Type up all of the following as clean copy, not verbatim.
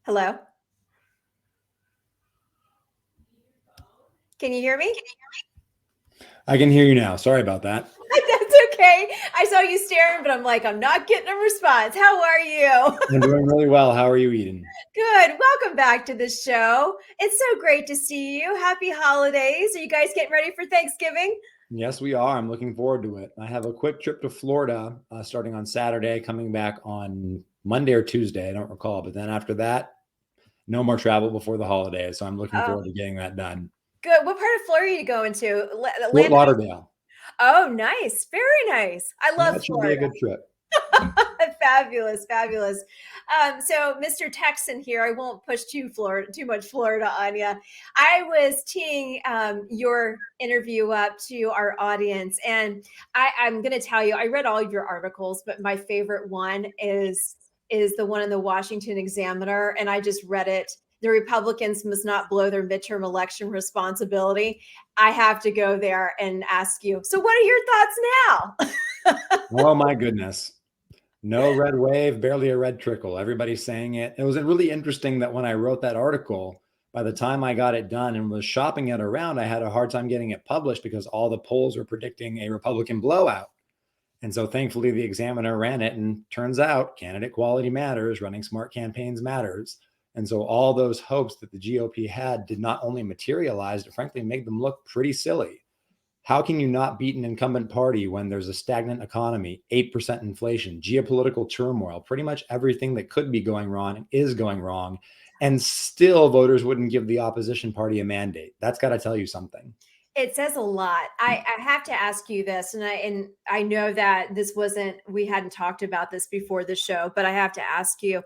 Hello? Can you hear me? I can hear you now. Sorry about that. That's okay. I saw you staring, but I'm like, I'm not getting a response. How are you? I'm doing really well. How are you eating? Good. Welcome back to the show. It's so great to see you. Happy holidays. Are you guys getting ready for Thanksgiving? Yes, we are. I'm looking forward to it. I have a quick trip to Florida starting on Saturday, coming back on Monday or Tuesday. I don't recall. But then after that, no more travel before the holidays. So I'm looking Oh, forward to getting that done. good. What part of Florida are you going to? Fort Atlanta? Lauderdale. Oh, nice. Very nice. I love That should be a Florida. good trip. Fabulous, fabulous. So, Mr. Texan here, I won't push too much Florida on you. I was teeing your interview up to our audience, and I'm going to tell you, I read all of your articles, but my favorite one is the one in the Washington Examiner, and I just read it. The Republicans must not blow their midterm election responsibility. I have to go there and ask you. So, what are your thoughts now? Oh, my goodness. No red wave, barely a red trickle. Everybody's saying it. It was really interesting that when I wrote that article, by the time I got it done and was shopping it around, I had a hard time getting it published because all the polls were predicting a Republican blowout. And so thankfully, the Examiner ran it, and turns out candidate quality matters, running smart campaigns matters. And so all those hopes that the GOP had did not only materialize, but frankly made them look pretty silly. How can you not beat an incumbent party when there's a stagnant economy, 8% inflation, geopolitical turmoil, pretty much everything that could be going wrong is going wrong, and still voters wouldn't give the opposition party a mandate? That's got to tell you something. It says a lot. I have to ask you this, and I know that we hadn't talked about this before the show, but I have to ask you,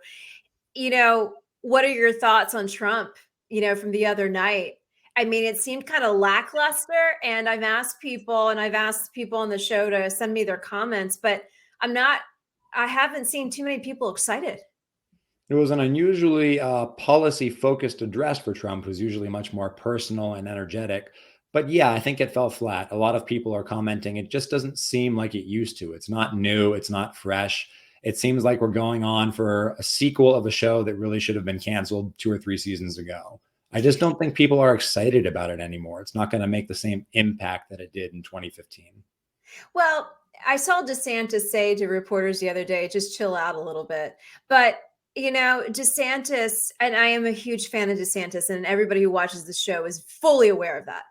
you know, what are your thoughts on Trump, from the other night? I mean, it seemed kind of lackluster, and I've asked people on the show to send me their comments, but I haven't seen too many people excited. It was an unusually policy focused address for Trump, who's usually much more personal and energetic. But yeah, I think it fell flat. A lot of people are commenting it just doesn't seem like it used to. It's not new, it's not fresh. It seems like we're going on for a sequel of a show that really should have been canceled 2 or 3 seasons ago. I just don't think people are excited about it anymore. It's not going to make the same impact that it did in 2015. Well, I saw DeSantis say to reporters the other day, just chill out a little bit. But, DeSantis, and I am a huge fan of DeSantis, and everybody who watches the show is fully aware of that.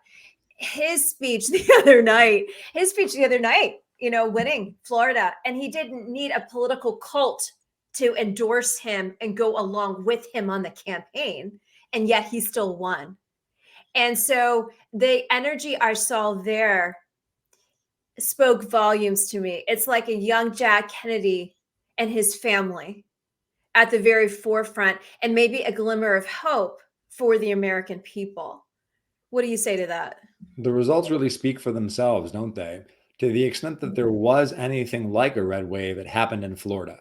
His speech the other night, winning Florida, and he didn't need a political cult to endorse him and go along with him on the campaign. And yet he still won. And so the energy I saw there spoke volumes to me. It's like a young Jack Kennedy and his family at the very forefront, and maybe a glimmer of hope for the American people. What do you say to that? The results really speak for themselves, don't they? To the extent that there was anything like a red wave, it happened in Florida.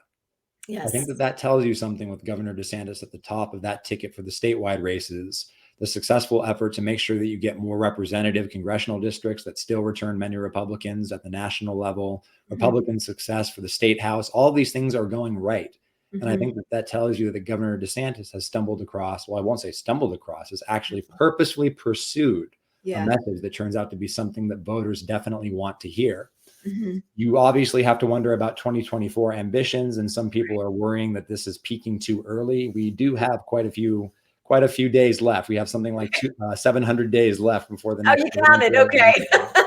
I think Yes. that tells you something with Governor DeSantis at the top of that ticket for the statewide races, the successful effort to make sure that you get more representative congressional districts that still return many Republicans at the national level, Mhm. Republican success for the state house. All these things are going right. And I Mhm. think that tells you that Governor DeSantis has stumbled across, well, I won't say stumbled across, has actually purposefully pursued a Yeah. message that turns out to be something that voters definitely want to hear. Mhm. You obviously have to wonder about 2024 ambitions, and some people are worrying that this is peaking too early. We do have quite a few days left. We have something like 700 days left before the Oh, next you counted. presidential Okay. election.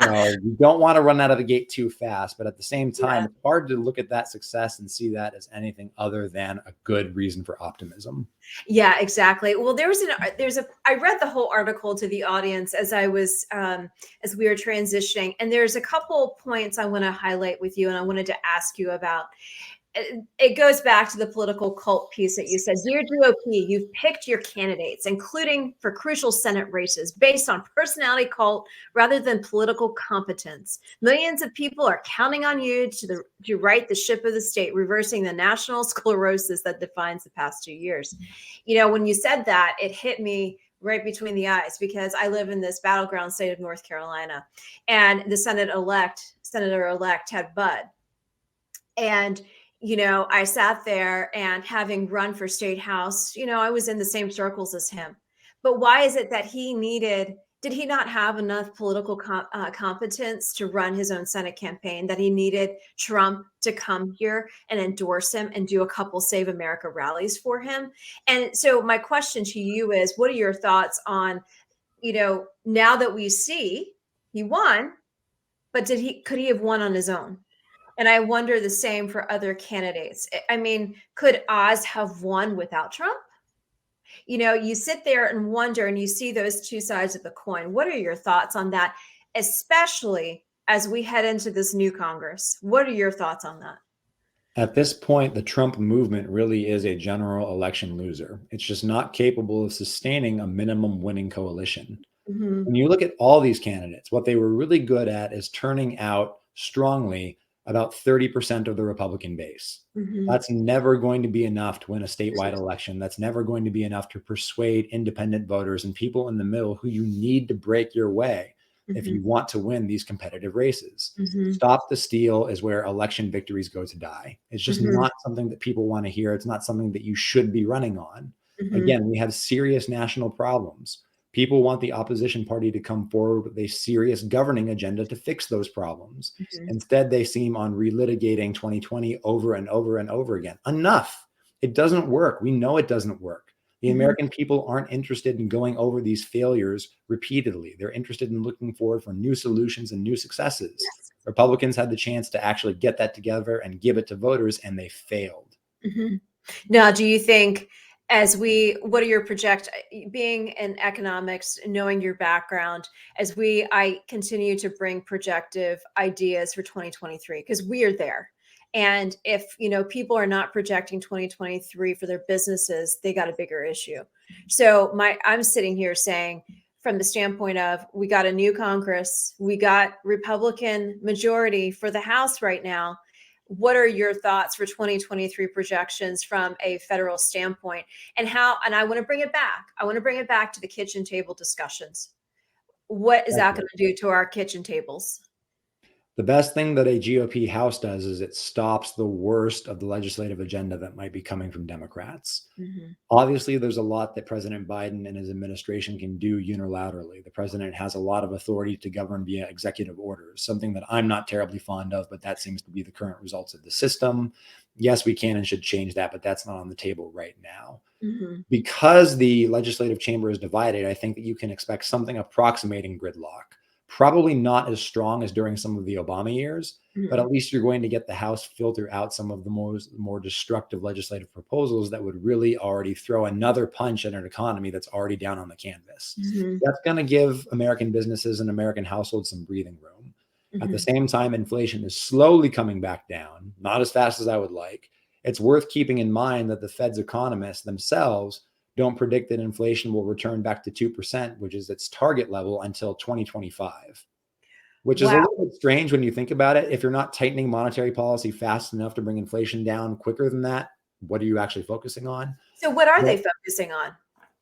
So you don't want to run out of the gate too fast, but at the same time, Yeah. it's hard to look at that success and see that as anything other than a good reason for optimism. Yeah, exactly. Well, I read the whole article to the audience as we were transitioning, and there's a couple points I want to highlight with you, and I wanted to ask you about. It goes back to the political cult piece that you said. Dear GOP, you've picked your candidates, including for crucial Senate races, based on personality cult rather than political competence. Millions of people are counting on you to right the ship of the state, reversing the national sclerosis that defines the past 2 years. When you said that, it hit me right between the eyes because I live in this battleground state of North Carolina, and the senator elect had Bud. And I sat there, and having run for state house, I was in the same circles as him. But why is it that did he not have enough political competence to run his own Senate campaign, that he needed Trump to come here and endorse him and do a couple Save America rallies for him? And so my question to you is, what are your thoughts on, now that we see he won, but could he have won on his own? And I wonder the same for other candidates. I mean, could Oz have won without Trump? You sit there and wonder, and you see those two sides of the coin. What are your thoughts on that, especially as we head into this new Congress? What are your thoughts on that? At this point, the Trump movement really is a general election loser. It's just not capable of sustaining a minimum winning coalition. Mm-hmm. When you look at all these candidates, what they were really good at is turning out strongly about 30% of the Republican base. Mm-hmm. That's never going to be enough to win a statewide election. That's never going to be enough to persuade independent voters and people in the middle who you need to break your way if you want to win these competitive races. Mm-hmm. Stop the steal is where election victories go to die. It's just not something that people want to hear. It's not something that you should be running on. Again, we have serious national problems. People want the opposition party to come forward with a serious governing agenda to fix those problems. Instead, they seem on relitigating 2020 over and over and over again. Enough. It doesn't work. We know it doesn't work. The American people aren't interested in going over these failures repeatedly. They're interested in looking forward for new solutions and new successes. Yes. Republicans had the chance to actually get that together and give it to voters, and they failed. Now, do you think, what are your being in economics, knowing your background, I continue to bring projective ideas for 2023, because we are there. And if, people are not projecting 2023 for their businesses, they got a bigger issue. So I'm sitting here saying, from the standpoint of, we got a new Congress, we got Republican majority for the House right now. What are your thoughts for 2023 projections from a federal standpoint, and I want to bring it back. I want to bring it back to the kitchen table discussions. What is that going to do to our kitchen tables? The best thing that a GOP House does is it stops the worst of the legislative agenda that might be coming from Democrats. Obviously, there's a lot that President Biden and his administration can do unilaterally. The president has a lot of authority to govern via executive orders, something that I'm not terribly fond of, but that seems to be the current results of the system. Yes, we can and should change that, but that's not on the table right now. Because the legislative chamber is divided, I think that you can expect something approximating gridlock. Probably not as strong as during some of the Obama years, but at least you're going to get the House filter out some of the more destructive legislative proposals that would really already throw another punch at an economy that's already down on the canvas. That's going to give American businesses and American households some breathing room. At the same time, inflation is slowly coming back down, not as fast as I would like. It's worth keeping in mind that the Fed's economists themselves don't predict that inflation will return back to 2%, which is its target level, until 2025, which is a little bit strange when you think about it. If you're not tightening monetary policy fast enough to bring inflation down quicker than that, what are you actually focusing on? So what are they focusing on?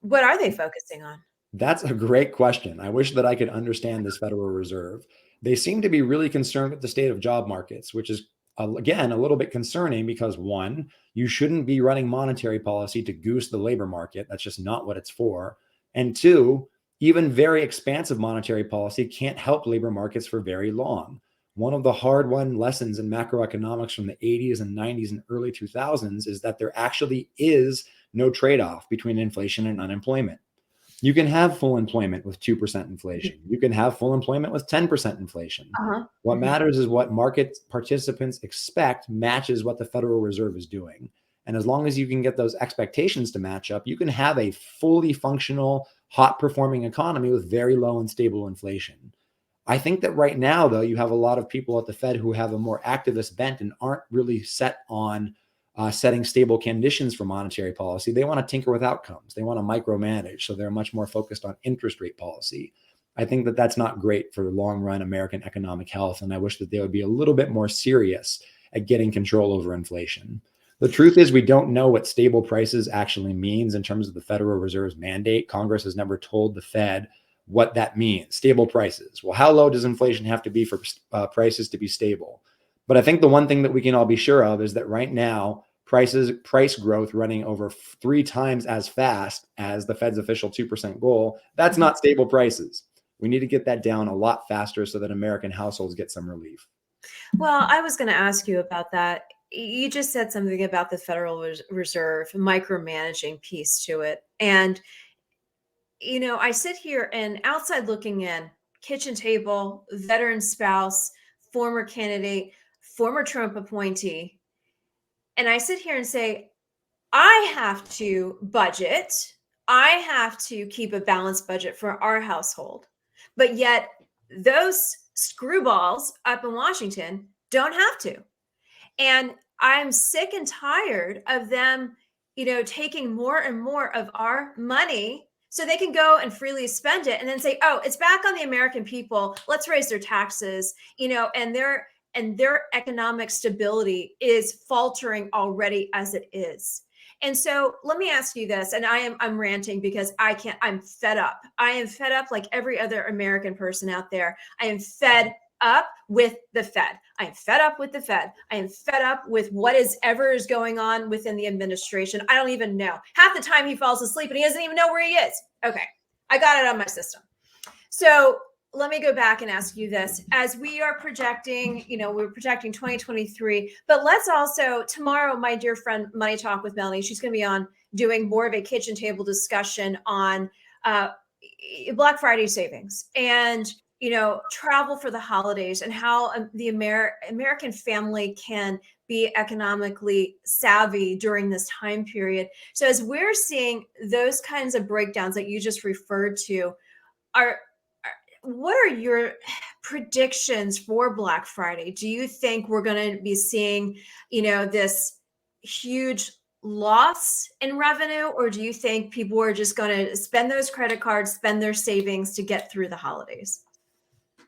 What are they focusing on? That's a great question. I wish that I could understand this Federal Reserve. They seem to be really concerned with the state of job markets, which is, again, a little bit concerning because, one, you shouldn't be running monetary policy to goose the labor market. That's just not what it's for. And two, even very expansive monetary policy can't help labor markets for very long. One of the hard-won lessons in macroeconomics from the 80s and 90s and early 2000s is that there actually is no trade-off between inflation and unemployment. You can have full employment with 2% inflation. You can have full employment with 10% inflation. What matters is what market participants expect matches what the Federal Reserve is doing. And as long as you can get those expectations to match up, you can have a fully functional, hot performing economy with very low and stable inflation. I think that right now, though, you have a lot of people at the Fed who have a more activist bent and aren't really set on setting stable conditions for monetary policy. They want to tinker with outcomes. They want to micromanage. So they're much more focused on interest rate policy. I think that that's not great for long run American economic health. And I wish that they would be a little bit more serious at getting control over inflation. The truth is, we don't know what stable prices actually means in terms of the Federal Reserve's mandate. Congress has never told the Fed what that means. Stable prices. Well, how low does inflation have to be for prices to be stable? But I think the one thing that we can all be sure of is that right now, price growth running over 3 times as fast as the Fed's official 2% goal, that's not stable prices. We need to get that down a lot faster so that American households get some relief. Well, I was going to ask you about that. You just said something about the Federal Reserve micromanaging piece to it. And, I sit here and outside looking in, kitchen table, veteran spouse, former candidate, former Trump appointee. And I sit here and say, I have to budget. I have to keep a balanced budget for our household. But yet, those screwballs up in Washington don't have to. And I'm sick and tired of them, taking more and more of our money so they can go and freely spend it and then say, oh, it's back on the American people. Let's raise their taxes, and their economic stability is faltering already as it is. And so let me ask you this, and I'm ranting because I'm fed up. I am fed up like every other American person out there. I am fed up with the Fed. I am fed up with the Fed. I am fed up with what is going on within the administration. I don't even know. Half the time he falls asleep and he doesn't even know where he is. Okay, I got it on my system. So let me go back and ask you this. As we are projecting, we're projecting 2023, but let's also, tomorrow, my dear friend, Money Talk with Melanie, she's going to be on doing more of a kitchen table discussion on Black Friday savings and, travel for the holidays and how the American family can be economically savvy during this time period. So as we're seeing those kinds of breakdowns that you just referred to, what are your predictions for Black Friday? Do you think we're going to be seeing, this huge loss in revenue, or do you think people are just going to spend those credit cards, spend their savings to get through the holidays?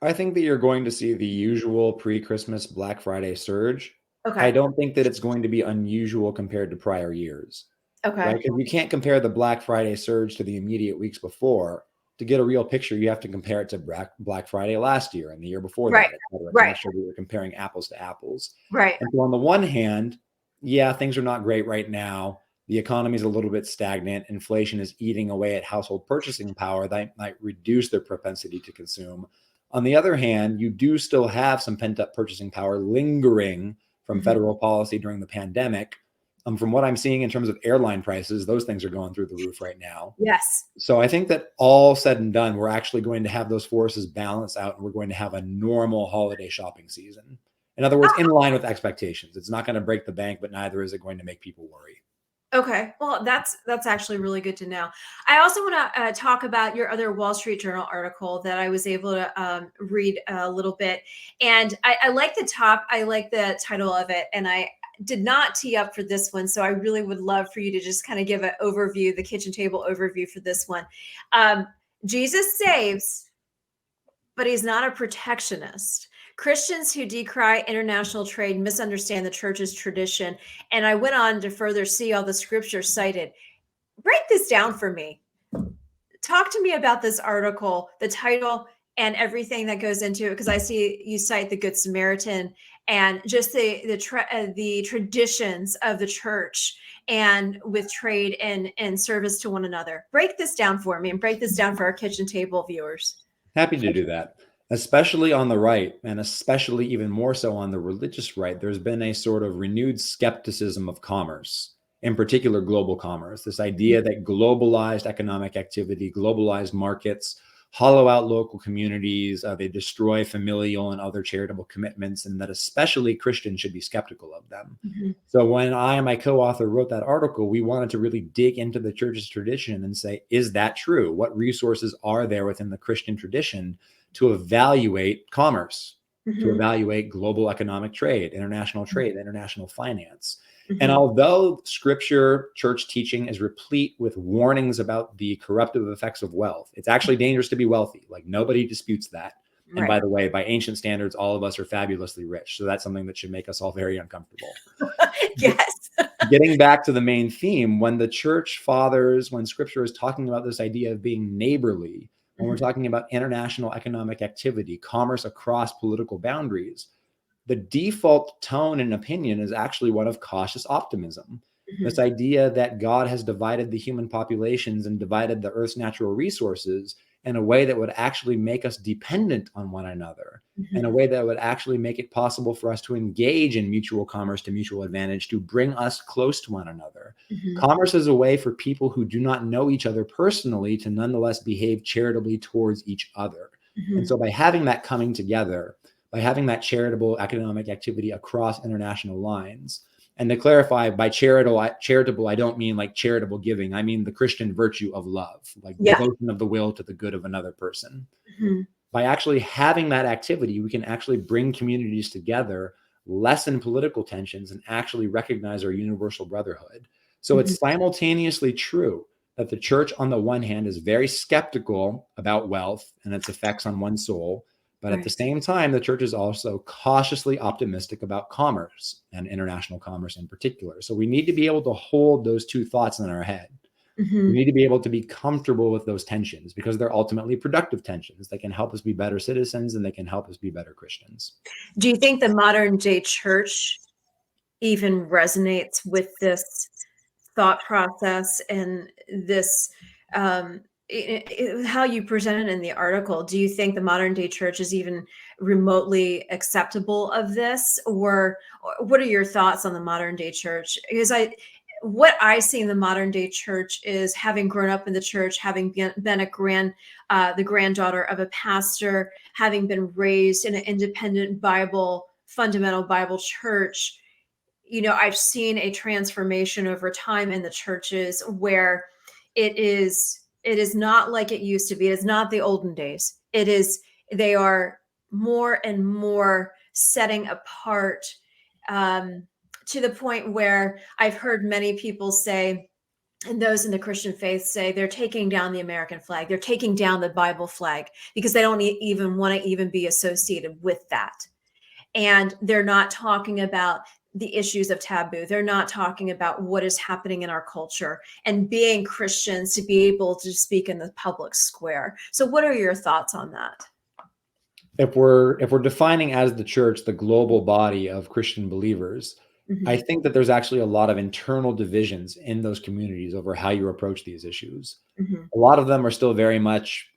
I think that you're going to see the usual pre-Christmas Black Friday surge. I Okay. don't think that it's going to be unusual compared to prior years, right? Okay. Because you can't compare the Black Friday surge to the immediate weeks before. To get a real picture, you have to compare it to Black Friday last year and the year before Right. that, et cetera, to Right. make sure that you're comparing apples to apples. Right. And so on the one hand, yeah, things are not great right now. The economy is a little bit stagnant. Inflation is eating away at household purchasing power that might reduce their propensity to consume. On the other hand, you do still have some pent-up purchasing power lingering from federal policy during the pandemic. From what I'm seeing in terms of airline prices, those things are going through the roof right now. Yes. So I think that all said and done, we're actually going to have those forces balance out and we're going to have a normal holiday shopping season. In other words, in line with expectations. It's not going to break the bank, but neither is it going to make people worry. Okay. Well, that's actually really good to know. I also want to talk about your other Wall Street Journal article that I was able to read a little bit. And I like the title of it. And I did not tee up for this one. So I really would love for you to just kind of give an overview, the kitchen table overview for this one. Jesus saves, but he's not a protectionist. Christians who decry international trade misunderstand the church's tradition. And I went on to further see all the scriptures cited. Break this down for me. Talk to me about this article, the title, and everything that goes into it, because I see you cite the Good Samaritan and just the traditions of the church and with trade and service to one another. Break this down for me and break this down for our kitchen table viewers. Happy to do that. Especially on the right, and especially even more so on the religious right, there's been a sort of renewed skepticism of commerce, in particular global commerce. This idea that globalized economic activity, globalized markets, hollow out local communities, they destroy familial and other charitable commitments, and that especially Christians should be skeptical of them. So when I and my co-author wrote that article, we wanted to really dig into the church's tradition and say, is that true? What resources are there within the Christian tradition to evaluate commerce, to evaluate global economic trade, international finance? And although scripture, church teaching is replete with warnings about the corruptive effects of wealth, it's actually dangerous to be wealthy. Like nobody disputes that. Right. And by the way, by ancient standards, all of us are fabulously rich. So that's something that should make us all very uncomfortable. Yes. Getting back to the main theme, when the church fathers, when scripture is talking about this idea of being neighborly, when we're talking about international economic activity, commerce across political boundaries, the default tone and opinion is actually one of cautious optimism. Mhm. This idea that God has divided the human populations and divided the Earth's natural resources in a way that would actually make us dependent on one another, in a Mhm. way that would actually make it possible for us to engage in mutual commerce to mutual advantage, to bring us close to one another. Mhm. Commerce is a way for people who do not know each other personally to nonetheless behave charitably towards each other. And Mhm. so by having that coming together, by having that charitable economic activity across international lines, and to clarify, by charitable, I don't mean like charitable giving. I mean the Christian virtue of love, like Yeah. devotion of the will to the good of another person. Mhm. By actually having that activity, we can actually bring communities together, lessen political tensions, and actually recognize our universal brotherhood. So Mhm. it's simultaneously true that the church, on the one hand, is very skeptical about wealth and its effects on one's soul. But at the Right. same time, the church is also cautiously optimistic about commerce and international commerce in particular. So we need to be able to hold those two thoughts in our head. We Mhm. need to be able to be comfortable with those tensions because they're ultimately productive tensions that can help us be better citizens and they can help us be better Christians. Do you think the modern day church even resonates with this thought process and this how you presented in the article? Do you think the modern day church is even remotely acceptable of this, or what are your thoughts on the modern day church? Because what I see in the modern day church is, having grown up in the church, having been the granddaughter of a pastor, having been raised in an independent fundamental Bible church. I've seen a transformation over time in the churches where it is not like it used to be. It is not the olden days. They are more and more setting apart, um, to the point where I've heard many people say, and those in the Christian faith say, they're taking down the American flag. They're taking down the Bible flag because they don't even want to even be associated with that. And they're not talking about the issues of taboo. They're not talking about what is happening in our culture and being Christians to be able to speak in the public square. So what are your thoughts on that? If we're defining as the church the global body of Christian believers, I Mhm. think that there's actually a lot of internal divisions in those communities over how you approach these issues. Mhm. A lot of them are still very much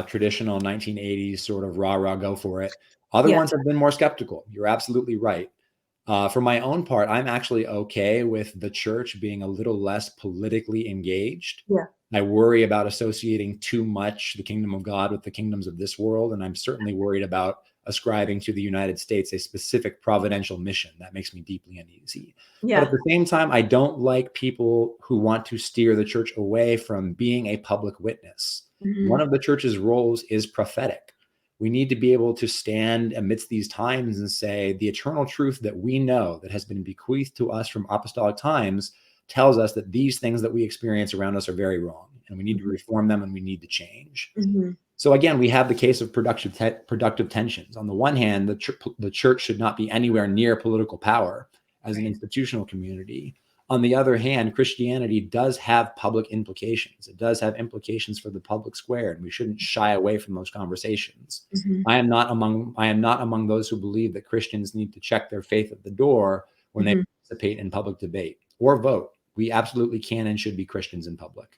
traditional 1980s sort of rah rah go for it. Other Yeah. ones have been more skeptical. You're absolutely right. For my own part, I'm actually okay with the church being a little less politically engaged. Yeah. I worry about associating too much the kingdom of God with the kingdoms of this world. And I'm certainly worried about ascribing to the United States a specific providential mission. That makes me deeply uneasy. But at Yeah. the same time, I don't like people who want to steer the church away from being a public witness. One Mhm. of the church's roles is prophetic. We need to be able to stand amidst these times and say, the eternal truth that we know that has been bequeathed to us from apostolic times tells us that these things that we experience around us are very wrong, and we need to Mhm. reform them and we need to change. Mhm. So again, we have the case of productive tensions. On the one hand, the church should not be anywhere near political power as an Right. institutional community. On the other hand, Christianity does have public implications. It does have implications for the public square, and we shouldn't shy away from those conversations. Mhm. I am not among those who believe that Christians need to check their faith at the door when they Mhm. participate in public debate or vote. We absolutely can and should be Christians in public.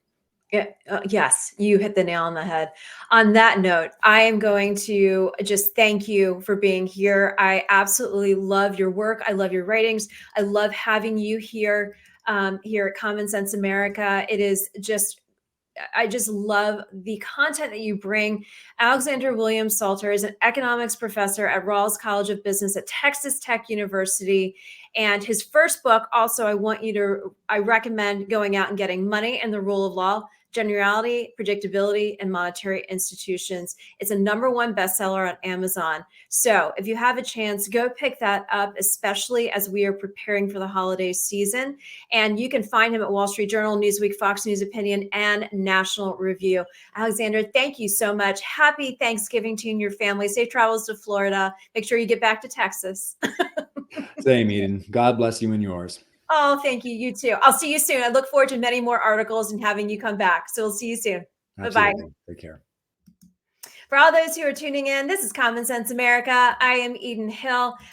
Yeah, yes, you hit the nail on the head. On that note, I am going to just thank you for being here. I absolutely love your work. I love your writings. I love having you here, here at Common Sense America. I just love the content that you bring. Alexander William Salter is an economics professor at Rawls College of Business at Texas Tech University. And his first book, also, I recommend going out and getting Money and the Rule of Law: Generality, Predictability, and Monetary Institutions. It's a #1 bestseller on Amazon. So if you have a chance, go pick that up, especially as we are preparing for the holiday season. And you can find him at Wall Street Journal, Newsweek, Fox News Opinion, and National Review. Alexander, thank you so much. Happy Thanksgiving to you and your family. Safe travels to Florida. Make sure you get back to Texas. Same, Eden. God bless you and yours. Oh, thank you. You too. I'll see you soon. I look forward to many more articles and having you come back. So we'll see you soon. Bye-bye. Absolutely. Take care. For all those who are tuning in, this is Common Sense America. I am Eden Hill.